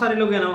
सारे लोग है ना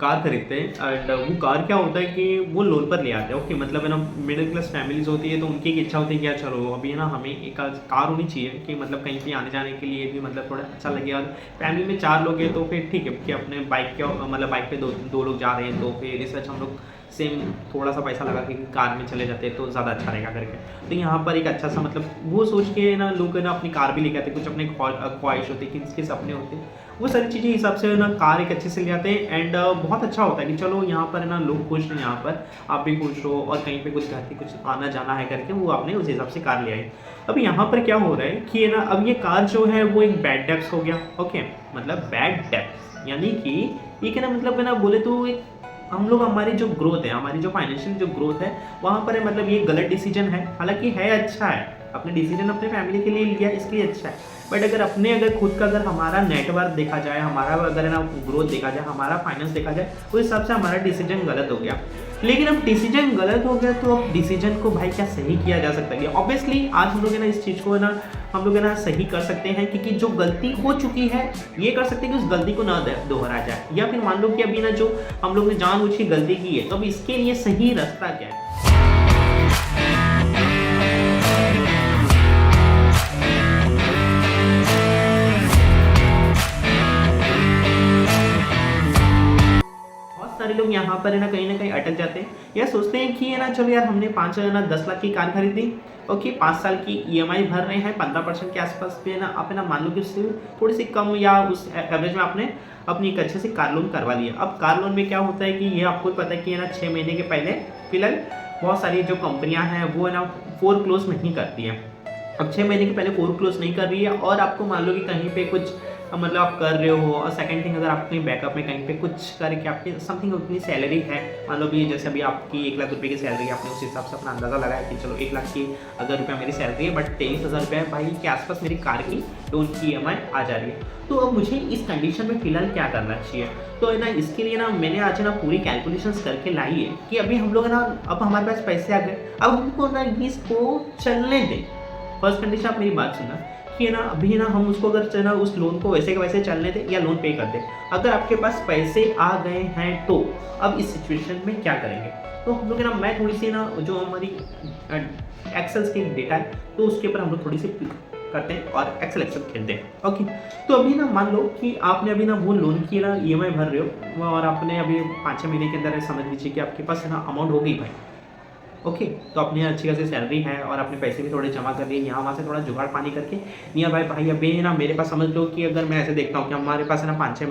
कार खरीदते हैं एंड वो कार क्या होता है कि वो लोन पर ले आते हैं। ओके, मतलब है ना मिडिल क्लास फैमिलीज होती है तो उनकी एक इच्छा होती है कि यार चलो अभी है ना हमें एक कार होनी चाहिए कि मतलब कहीं पे आने जाने के लिए भी मतलब थोड़ा अच्छा लगे। और फैमिली में 4 लोग हैं तो फिर ठीक है कि अपने बाइक के मतलब बाइक पे दो लोग जा रहे हैं तो फिर इस वजह हम लोग सेम थोड़ा सा पैसा लगा के कार में चले जाते हैं तो ज़्यादा अच्छा रहेगा करके। तो यहाँ पर एक अच्छा सा मतलब वो सोच के ना लोग है ना अपनी कार भी लेके आते हैं। कुछ अपने ख्वाहिश होती है कि इसके सपने होते हैं, वो सारी चीज़ें हिसाब से ना कार एक अच्छे से ले आते हैं एंड बहुत अच्छा होता है कि चलो यहाँ पर है ना लोग खुश हैं, यहाँ पर आप भी खुश हो और कहीं पे कुछ घर के कुछ आना जाना है करके वो आपने उस हिसाब से कार ले आई। अब यहाँ पर क्या हो रहा है कि है ना अब ये कार जो है वो एक बैड डेप्स हो गया। ओके, मतलब बैड डेप्स यानी कि ये क्या ना मतलब है ना बोले तो एक हम लोग हमारी जो ग्रोथ है, हमारी जो फाइनेंशियल जो ग्रोथ है वहाँ पर है मतलब ये गलत डिसीजन है। हालांकि है अच्छा है, अपने डिसीजन अपने फैमिली के लिए लिया इसलिए अच्छा है, बट अगर खुद का अगर हमारा नेटवर्क देखा जाए, हमारा अगर है ना ग्रोथ देखा जाए, हमारा फाइनेंस देखा जाए, उस हिसाब से हमारा डिसीजन गलत हो गया। लेकिन अब डिसीजन गलत हो गया तो अब डिसीजन को भाई क्या सही किया जा सकता है? ऑब्वियसली आज हम लोग है ना इस चीज़ को है ना हम लोग है ना सही कर सकते हैं क्योंकि जो गलती हो चुकी है ये कर सकते हैं कि उस गलती को ना दोहराया जाए। या फिर मान लो कि अभी ना जो हम लोग ने जानबूझ के गलती की है तो अब इसके लिए सही रास्ता क्या है? बहुत सारे लोग यहाँ पर है ना कहीं अटक जाते हैं या सोचते हैं कि है ना चलो यार हमने 5 10 लाख की कार खरीदी। ओके, 5 साल की ईएमआई भर रहे हैं 15% के आसपास पे ना आप है ना मान लो कि उससे थोड़ी सी कम या उस एवरेज में आपने अपनी एक अच्छे से कार लोन करवा लिया। अब कार लोन में क्या होता है कि ये आपको पता है कि है ना 6 महीने के पहले फिलहाल बहुत सारी जो कंपनियां हैं वो है ना फोर क्लोज नहीं करती हैं। अब 6 महीने के पहले फोर क्लोज नहीं कर रही है और आपको मान लो कि कहीं पे कुछ मतलब आप कर रहे हो। और सेकंड थिंग, अगर आप कहीं बैकअप में कहीं पे कुछ करके आपकी समथिंग उतनी सैलरी है, मान लो भी जैसे अभी आपकी 1 लाख रुपए की सैलरी है, आपने उस हिसाब से अपना अंदाज़ा लगाया कि चलो 1 लाख की अगर रुपया मेरी सैलरी है बट 23,000 रुपये भाई के आसपास मेरी कार की लोन की ईएमआई आ जा रही है। तो अब मुझे इस कंडीशन में फिलहाल क्या करना चाहिए? तो है ना इसके लिए ना मैंने आज ना पूरी कैलकुलेशंस करके लाई है कि अभी हम लोग है ना अब हमारे पास पैसे आ गए, अब हमको ना इसको चलने दें। फर्स्ट कंडीशन आप मेरी बात सुनना कि ना अभी ना हम उसको अगर ना उस लोन को वैसे के वैसे चलने दें या लोन पे कर दें। अगर आपके पास पैसे आ गए हैं तो अब इस सिचुएशन में क्या करेंगे? तो हम लोग ना मैं थोड़ी सी ना जो हमारी एक्सेल्स की डेटा है तो उसके ऊपर हम लोग थोड़ी सी करते हैं और एक्सेल खेलते हैं। ओके, तो अभी ना मान लो कि आपने अभी ना वो लोन की ना ईएमआई भर रहे हो और आपने अभी 5-6 महीने के अंदर समझ लीजिए कि आपके पास है ना अमाउंट हो गई भाई। ओके, तो अपनी अच्छी खासी सैलरी है और अपने पैसे भी थोड़े जमा कर लिए, यहाँ वहाँ से थोड़ा जुगाड़ पानी करके नियर भाई अभी ना मेरे पास समझ लो कि अगर मैं ऐसे देखता हूँ कि हमारे पास है ना 5-6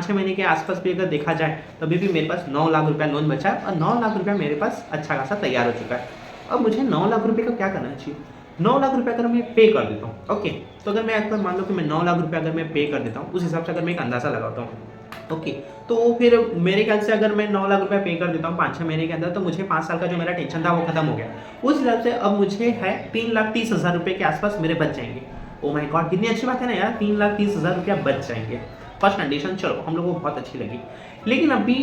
महीने के आसपास भी अगर देखा जाए तभी भी मेरे पास 9 लाख रुपया लोन बचा है और 9 लाख रुपया मेरे पास अच्छा खासा तैयार हो चुका है। अब मुझे 9 लाख रुपये का क्या करना चाहिए? 9 लाख रुपये अगर मैं पे कर देता हूँ, ओके, तो अगर मैं अगर मान लो कि मैं 9 लाख रुपये अगर मैं पे कर देता हूँ, उस हिसाब से अगर मैं एक अंदाज़ा लगाता हूँ, ओके, तो फिर मेरे ख्याल से अगर मैं 9 लाख रुपए पे कर देता हूँ 5-6 महीने के अंदर तो मुझे 5 साल का जो मेरा टेंशन था वो खत्म हो गया। उस हिसाब से अब मुझे है 3,30,000 रुपये के आसपास मेरे बच जाएंगे। ओ माय गॉड, कितनी अच्छी बात है ना यार, 3,30,000 रुपया बच जाएंगे। फर्स्ट कंडीशन चलो हम लोगों को बहुत अच्छी लगी। लेकिन अभी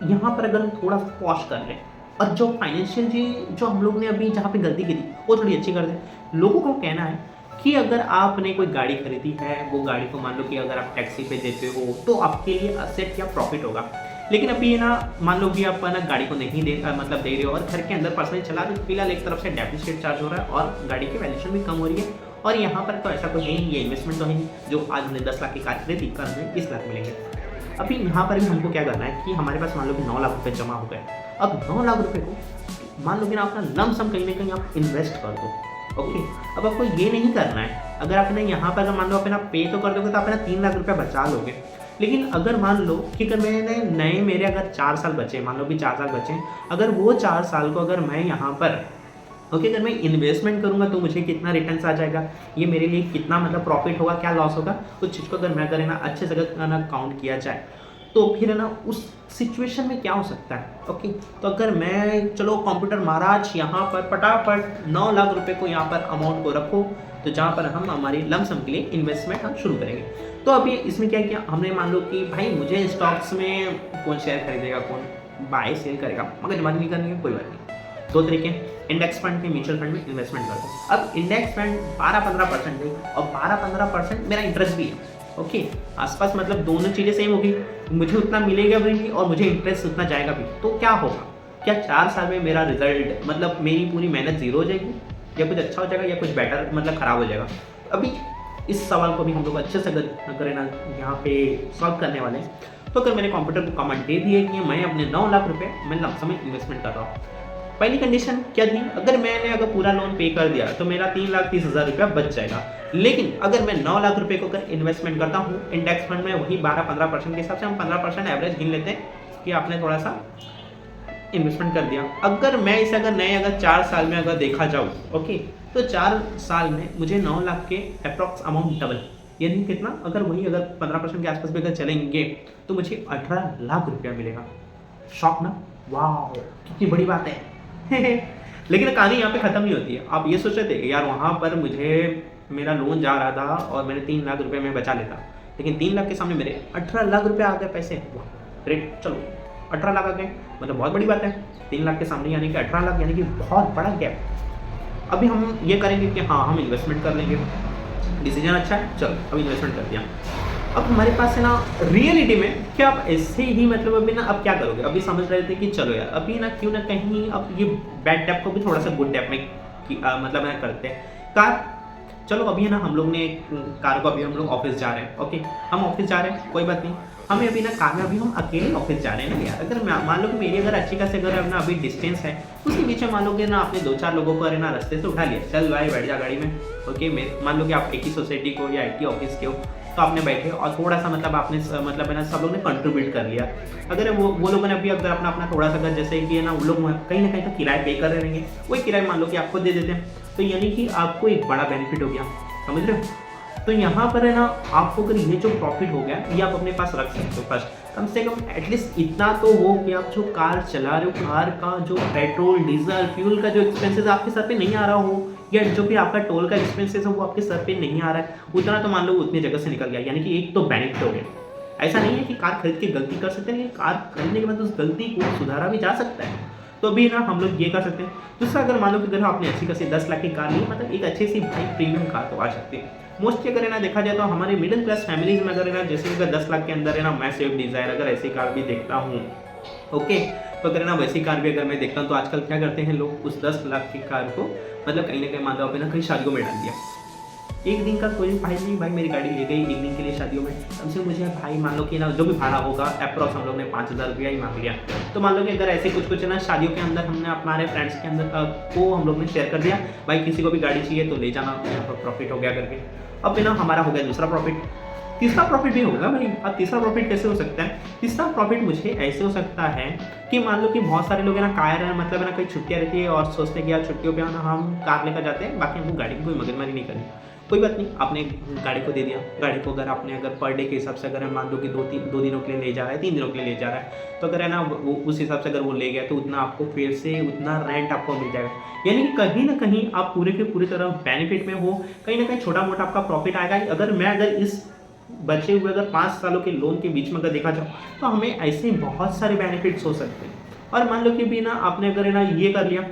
यहाँ पर अगर हम थोड़ा सा पॉज कर लें और जो फाइनेंशियल जी जो हम लोग ने अभी जहाँ पे गलती की थी वो थोड़ी अच्छी कर दें। लोगों को कहना है कि अगर आपने कोई गाड़ी खरीदी है, वो गाड़ी को मान लो कि अगर आप टैक्सी पे देते हो तो आपके लिए असेट या प्रॉफिट होगा। लेकिन अभी ये ना मान लो कि आप ना गाड़ी को नहीं दे मतलब दे रहे हो और घर के अंदर पर्सनली चला रहे हो, फिलहाल एक तरफ से डेप्रिसिएट चार्ज हो रहा है और गाड़ी की वैल्यूएशन भी कम हो रही है। और यहाँ पर तो ऐसा कुछ है नहीं, ये इन्वेस्टमेंट तो है नहीं जो आज हमने 10 लाख की कार खरीदी कल हमें 20 लाख मिलेंगे। अभी यहाँ पर भी हमको क्या करना है कि हमारे पास मान लो कि 9 लाख रुपये जमा हो गए। अब 9 लाख रुपये को मान लो कि ना अपना लम सम कहीं ना कहीं आप इन्वेस्ट कर दो। ओके, अब आपको ये नहीं करना है, अगर आपने यहाँ पर अगर मान लो अपना पे तो कर दोगे तो आप ना 3 लाख रुपया बचा लोगे। लेकिन अगर मान लो कि अगर मैंने नए मेरे अगर 4 साल बचे, मान लो भी 4 साल बचे, अगर वो 4 साल को अगर मैं यहाँ पर ओके अगर मैं इन्वेस्टमेंट करूँगा तो मुझे कितना रिटर्न्स आ जाएगा, ये मेरे लिए कितना मतलब प्रॉफिट होगा, क्या लॉस होगा, उस चीज़ को अगर मैं करें ना अच्छे से अगर ना काउंट किया जाए तो फिर है ना उस सिचुएशन में क्या हो सकता है। ओके, तो अगर मैं चलो कंप्यूटर महाराज यहाँ पर फटाफट 9 लाख रुपए को यहाँ पर अमाउंट को रखो तो जहाँ पर हम हमारी लमसम के लिए इन्वेस्टमेंट हम शुरू करेंगे। तो अभी इसमें क्या किया हमने, मान लो कि भाई मुझे स्टॉक्स में कौन शेयर खरीदेगा, कौन बाय सेल करेगा, मगर जमा नहीं करनी है, कोई बात नहीं। 2 तरीके, इंडेक्स फंड में म्यूचुअल फंड में इन्वेस्टमेंट कर दो। अब इंडेक्स फंड 12-15% है और 12-15% मेरा इंटरेस्ट भी है। ओके, आसपास मतलब दोनों चीज़ें सेम होगी, मुझे उतना मिलेगा भी और मुझे इंटरेस्ट उतना जाएगा भी, तो क्या होगा? क्या 4 साल में मेरा रिजल्ट मतलब मेरी पूरी मेहनत ज़ीरो हो जाएगी, या कुछ अच्छा हो जाएगा या कुछ बेटर मतलब ख़राब हो जाएगा? अभी इस सवाल को भी हम लोग अच्छे से अगर ना यहाँ पे सॉल्व करने वाले हैं। तो अगर मैंने कंप्यूटर को कमांड दे दी है कि मैं अपने 9 लाख रुपए मैं लमसम में इन्वेस्टमेंट कर रहा हूँ। पहली कंडीशन क्या थी? अगर पूरा लोन पे कर दिया तो मेरा 3,30,000 रुपया बच जाएगा। लेकिन अगर मैं 9 लाख रुपए को अगर इन्वेस्टमेंट करता हूँ इंडेक्स फंड में, वही 12-15% के हिसाब से हम 15% एवरेज गिन लेते हैं कि आपने थोड़ा सा इन्वेस्टमेंट कर दिया। अगर मैं इसे अगर 4 साल में अगर देखा जाऊँ, ओके, तो 4 साल में मुझे 9 लाख के अप्रॉक्स अमाउंट डबल, यानी कितना? अगर 15% के आसपास भी अगर चलेंगे तो मुझे 18 लाख रुपया मिलेगा। शॉक ना? वाह, कितनी बड़ी बात है। लेकिन कहानी यहाँ पे खत्म नहीं होती है। आप ये सोच रहे थे कि यार वहाँ पर मुझे मेरा लोन जा रहा था और मैंने 3 लाख रुपए में बचा लेता, लेकिन 3 लाख के सामने मेरे 18 लाख रुपए आ गए पैसे। ग्रेट, चलो 18 लाख आ गए, मतलब बहुत बड़ी बात है। 3 लाख के सामने यानी कि 18 लाख, यानी कि बहुत बड़ा गैप। अभी हम ये करेंगे कि हाँ, हम इन्वेस्टमेंट कर लेंगे, डिसीजन अच्छा है, चलो अभी इन्वेस्टमेंट कर दिया। अब हमारे पास है ना रियलिटी में क्या आप ऐसे ही मतलब अभी ना अब क्या करोगे? अभी समझ रहे थे कि चलो यार अभी ना क्यों ना कहीं अब ये बैड डेप को भी थोड़ा सा गुड डेप में मतलब ना करते हैं। कार, चलो अभी है ना हम लोग ने कार को, अभी हम लोग ऑफिस जा रहे हैं, ओके, हम ऑफिस जा रहे हैं, कोई बात नहीं, हमें अभी ना कार में अभी हम अकेले ऑफिस जा रहे हैं ना यार। अगर मान लो कि मेरी अगर अच्छी खासी अगर ना अभी डिस्टेंस है, उसके नीचे मान लो कि ना आपने 2-4 लोगों को ना रास्ते से उठा लिया, चल भाई बैठ जा गाड़ी में, ओके, मान लो कि आप एक ही सोसाइटी को या एक ही ऑफिस के हो, तो आपने बैठे और थोड़ा सा मतलब आपने मतलब है ना सब लोग ने कंट्रीब्यूट कर लिया। अगर वो लोगों ने अभी अगर अपना थोड़ा सा जैसे कि ना वो लोग कहीं ना कहीं तो किराया पे कर रहे रहेंगे, वही किराया मान लो कि आपको दे देते हैं, तो यानी कि आपको एक बड़ा बेनिफिट हो गया, समझ रहे हो? तो यहाँ पर है ना आपको अगर ये जो प्रॉफिट हो गया ये आप अपने पास रख सकते हो। फर्स्ट कम से कम एटलीस्ट इतना तो हो कि आप जो कार चला रहे हो, कार का जो पेट्रोल डीजल फ्यूल का जो एक्सपेंसेस आपके सर पे नहीं आ रहा हो, या जो भी आपका टोल का एक्सपेंसेस है वो आपके सर पे नहीं आ रहा है, उतना तो मान लो उतनी जगह से निकल गया, यानी कि एक तो बेनिफिट हो गया। ऐसा नहीं है कि कार खरीद के गलती कर सकते हैं, लेकिन कार खरीदने के बाद उस गलती को सुधारा भी जा सकता है। तो अभी ना हम लोग ये कर सकते हैं। दूसरा, अगर मान लो कि अगर आपने अच्छी खासी 10 लाख की कार ली, मतलब एक अच्छी सी भाई प्रीमियम कार तो आ सकती है। मोस्टली अगर है ना देखा जाए तो हमारे मिडिल क्लास फैमिलीज में अगर है ना जैसे अगर 10 लाख के अंदर है ना मैं स्विफ्ट डिजायर अगर ऐसी कार भी देखता हूँ, ओके, तो अगर ना वैसी कार भी अगर मैं देखता हूँ तो आजकल क्या करते हैं लोग, उस 10 लाख की कार को मतलब कहीं ना कहीं मान लो अपने ना कहीं शादियों में डाल दिया। एक दिन का कोई भाई नहीं, भाई मेरी गाड़ी ले गई एक दिन के लिए शादियों में, कम से मुझे भाई मान लो कि ना जो भी भाड़ा होगा अप्रॉक्स हम लोग ने 5,000 रुपया ही मांग लिया। तो मान लो कि अगर ऐसे कुछ ना शादियों के अंदर हमने हमारे फ्रेंड्स के अंदर को हम लोग ने शेयर कर दिया, भाई किसी को भी गाड़ी चाहिए तो ले जाना, यहाँ पर प्रॉफिट हो गया करके। अब ना हमारा हो गया दूसरा प्रॉफिट। तीसरा प्रॉफिट भी होगा भाई। अब तीसरा प्रॉफिट कैसे हो सकता है? तीसरा प्रॉफिट मुझे ऐसे हो सकता है कि मान लो कि बहुत सारे लोग है ना कार है मतलब है ना कहीं छुट्टियाँ रहती है और सोचते हैं कि यार छुट्टियों पे ना हम कार लेकर जाते हैं, बाकी हमको गाड़ी की कोई मगजमारी नहीं करनी। कोई बात नहीं, आपने गाड़ी को दे दिया। गाड़ी को अगर आपने अगर पर डे के हिसाब से अगर मान लो कि 2 दिनों के लिए ले जा रहा है, 3 दिनों के लिए ले जा रहा है, तो अगर है ना वो उस हिसाब से अगर वो ले गया तो उतना आपको फिर से उतना रेंट आपको मिल जाएगा। यानी कि कहीं ना कहीं आप पूरे के पूरी तरह बेनिफिट में हो, कहीं ना कहीं छोटा मोटा आपका प्रॉफिट आएगा। अगर इस बचे हुए अगर 5 सालों के लोन के बीच में अगर देखा जाए तो हमें ऐसे बहुत सारे बेनिफिट्स हो सकते हैं। और मान लो कि भी ना आपने अगर है ना ये कर लिया,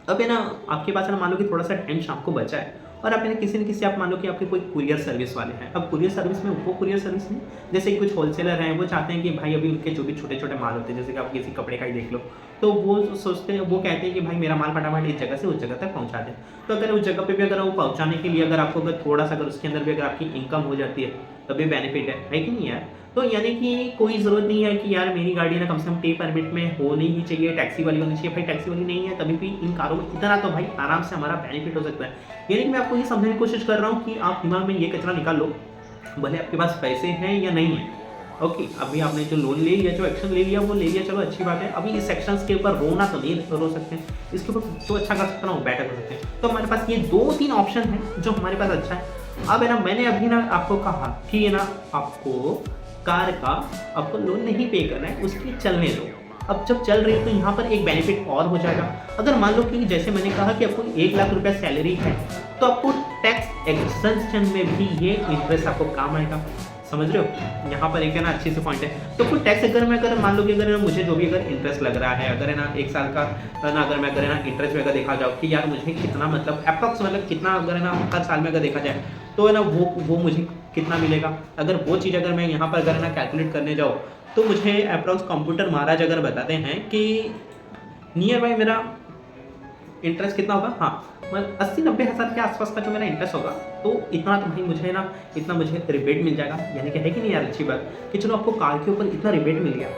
अब है ना आपके पास है ना मान लो कि थोड़ा सा टाइम शाम को बचा है और आप है ना किसी न किसी आप मान लो कि आपके कोई कुरियर सर्विस वाले हैं। अब कुरियर सर्विस में वो कुरियर सर्विस में जैसे कि कुछ होलसेलर हैं, वो चाहते हैं कि भाई अभी उनके जो भी छोटे छोटे माल होते हैं, जैसे कि आप किसी कपड़े का ही देख लो, तो वो सोचते हैं, वो कहते हैं कि भाई मेरा माल फटाफट इस जगह से उस जगह तक पहुंचा दें। तो अगर उस जगह पे भी अगर वो पहुंचाने के लिए अगर आपको अगर थोड़ा सा अगर उसके अंदर भी अगर आपकी इनकम हो जाती है तभी बेनिफिट है कि नहीं यार? तो यानी कि कोई ज़रूरत नहीं है कि यार मेरी गाड़ी ना कम से कम पे परमिट में होनी ही चाहिए, टैक्सी वाली होनी चाहिए। भाई टैक्सी वाली नहीं है तभी भी इन कारों में इतना तो भाई आराम से हमारा बेनिफिट हो सकता है। यानी कि मैं आपको ये समझाने की कोशिश कर रहा हूँ कि आप दिमाग में ये कचरा निकाल लो, भले आपके पास पैसे हैं या नहीं है। ओके, अभी आपने जो लोन ले लिया, जो एक्शन ले लिया वो ले लिया, चलो अच्छी बात है। अभी इस एक्शंस के ऊपर रोना तो नहीं रो सकते, इसके ऊपर जो अच्छा कर सकते हैं वो बेटर कर सकते हैं। तो हमारे पास ये 2-3 ऑप्शन है जो हमारे पास अच्छा है। अब है ना मैंने अभी ना आपको कहा कि ये ना आपको कार का आपको लोन नहीं पे करना है, उसकी चलने दो। अब जब चल रही है तो यहाँ पर एक बेनिफिट और हो जाएगा। अगर मान लो कि जैसे मैंने कहा कि आपको 1 लाख रुपया सैलरी है तो आपको टैक्स एक्सेम्पशन में भी ये इंटरेस्ट आपको काम आएगा। समझ रहे हो? यहाँ पर एक है ना अच्छी सी पॉइंट है। तो कुछ टैक्स अगर मान लो कि अगर मुझे जो भी अगर इंटरेस्ट लग रहा है, अगर है ना 1 साल का ना अगर मैं इंटरेस्ट में अगर देखा जाओ कि यार मुझे कितना मतलब अप्रॉक्स मतलब कितना अगर है ना हर साल में अगर देखा जाए तो है ना वो मुझे कितना मिलेगा। अगर वो चीज़ अगर मैं यहाँ पर अगर है ना कैलकुलेट करने जाऊँ तो मुझे अप्रॉक्स कंप्यूटर महाराज अगर बताते हैं कि नियर बाय मेरा इंटरेस्ट कितना होगा, हाँ, मतलब 80-90 हज़ार के आसपास का जो मेरा इंटरेस्ट होगा, तो इतना तो भाई मुझे ना, इतना मुझे रिबेट मिल जाएगा। यानी कि है कि नहीं यार अच्छी बात कि चलो आपको कार के ऊपर इतना रिबेट मिल गया,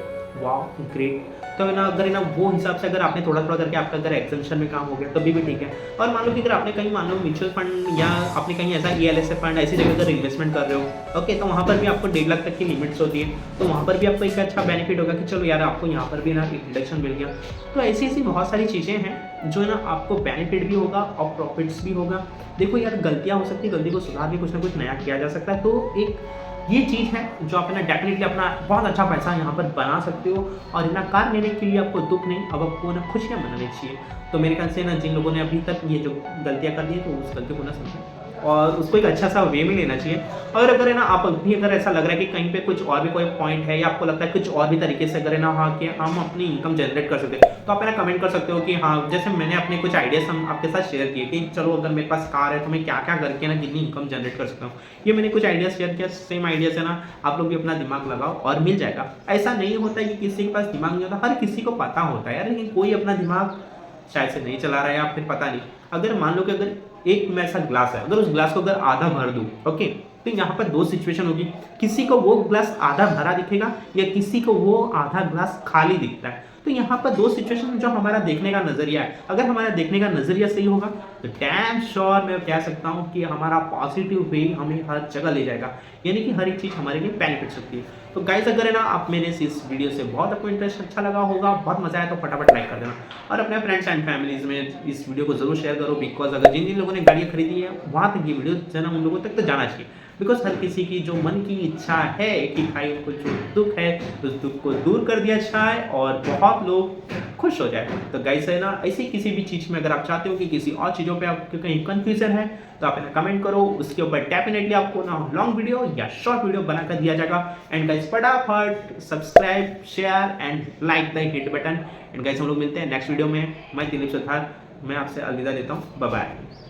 वाह ग्रेट। तो है ना अगर है ना वो हिसाब से अगर आपने थोड़ा थोड़ा करके आपका अगर एग्जामेशन में काम हो गया तो भी ठीक है। और मान लो कि अगर आपने कहीं मान लो म्यूचुअल फंड या आपने कहीं ऐसा ELSF फंड ऐसी जगह अगर इन्वेस्टमेंट कर रहे हो, ओके, तो वहाँ पर भी आपको 1.5 लाख तक की लिमिट्स होती है, तो वहाँ पर भी आपको एक अच्छा बेनिफिट होगा कि चलो यार आपको यहाँ पर भी ना एक डिडक्शन मिल गया। तो ऐसी ऐसी बहुत सारी चीज़ें हैं जो है ना आपको बेनिफिट भी होगा और प्रॉफिट्स भी होगा। देखो यार गलतियाँ हो सकती है, गलती को सुधार भी कुछ ना कुछ नया किया जा सकता है। तो एक ये चीज़ है जो आप ना डेफिनेटली अपना बहुत अच्छा पैसा यहाँ पर बना सकते हो। और ना कार लेने के लिए आपको दुख नहीं, अब आपको ना खुशियाँ मनानी चाहिए। तो मेरे ख्याल से ना जिन लोगों ने अभी तक ये जो गलतियाँ कर दी है तो उस गलती को ना समझें और उसको एक अच्छा सा वे में लेना चाहिए। और अगर है ना आप अभी अगर ऐसा लग रहा है कि कहीं पे कुछ और भी कोई पॉइंट है या आपको लगता है कुछ और भी तरीके से अगर है ना हाँ कि हम अपनी इनकम जनरेट कर सकते हैं, तो आप है ना कमेंट कर सकते हो कि हाँ, जैसे मैंने अपने कुछ आइडियाज हम आपके साथ शेयर किए कि चलो अगर मेरे पास कार है तो मैं क्या क्या करके ना कितनी इनकम जनरेट कर सकता हूँ। ये मैंने कुछ आइडियाज शेयर किया, सेम आइडियाज है ना आप लोग भी अपना दिमाग लगाओ और मिल जाएगा। ऐसा नहीं होता है कि किसी के पास दिमाग नहीं होता, हर किसी को पता होता है यार, लेकिन कोई अपना दिमाग शायद से नहीं चला रहा है या फिर पता नहीं। अगर मान लो कि अगर एक में ऐसा ग्लास है, अगर उस ग्लास को अगर आधा भर दूं, ओके, तो यहाँ पर दो सिचुएशन होगी, किसी को वो ग्लास आधा भरा दिखेगा या किसी को वो आधा ग्लास खाली दिखता है। तो यहाँ पर दो सिचुएशन जो हमारा देखने का नजरिया है, अगर हमारा देखने का नजरिया सही होगा तो डैम श्योर मैं कह सकता हूँ कि हमारा पॉजिटिव वे हमें हर जगह ले जाएगा, यानी कि हर एक चीज़ हमारे लिए बेनिफिट सकती है। तो गाइस अगर है ना आप मेरे इस वीडियो से बहुत आपको इंटरेस्ट अच्छा लगा होगा, बहुत मजा आया, तो फटाफट लाइक कर देना और अपने फ्रेंड्स एंड फैमिलीज में इस वीडियो को जरूर शेयर करो। बिकॉज अगर जिन जिन लोगों ने गाड़ियाँ खरीदी है वहाँ तक ये वीडियो जना उन लोगों तक तो जाना चाहिए। बिकॉज हर किसी की जो मन की इच्छा है कि भाई उनको जो दुख है उस दुख को दूर कर दिया जाए और बहुत लोग खुश हो जाए। तो गाइस है ना ऐसी किसी भी चीज़ में अगर आप चाहते हो कि किसी और चीज़ों पे आपको कहीं कंफ्यूजन है तो आप ना कमेंट करो, उसके ऊपर डेफिनेटली आपको ना लॉन्ग वीडियो या शॉर्ट वीडियो बनाकर दिया जाएगा। एंड गाइस फटाफट subscribe share and like the hit button. And guys हम लोग मिलते हैं नेक्स्ट वीडियो में। मैं दिलीप सुथार, मैं आपसे अलविदा लेता हूँ, बाय बाय।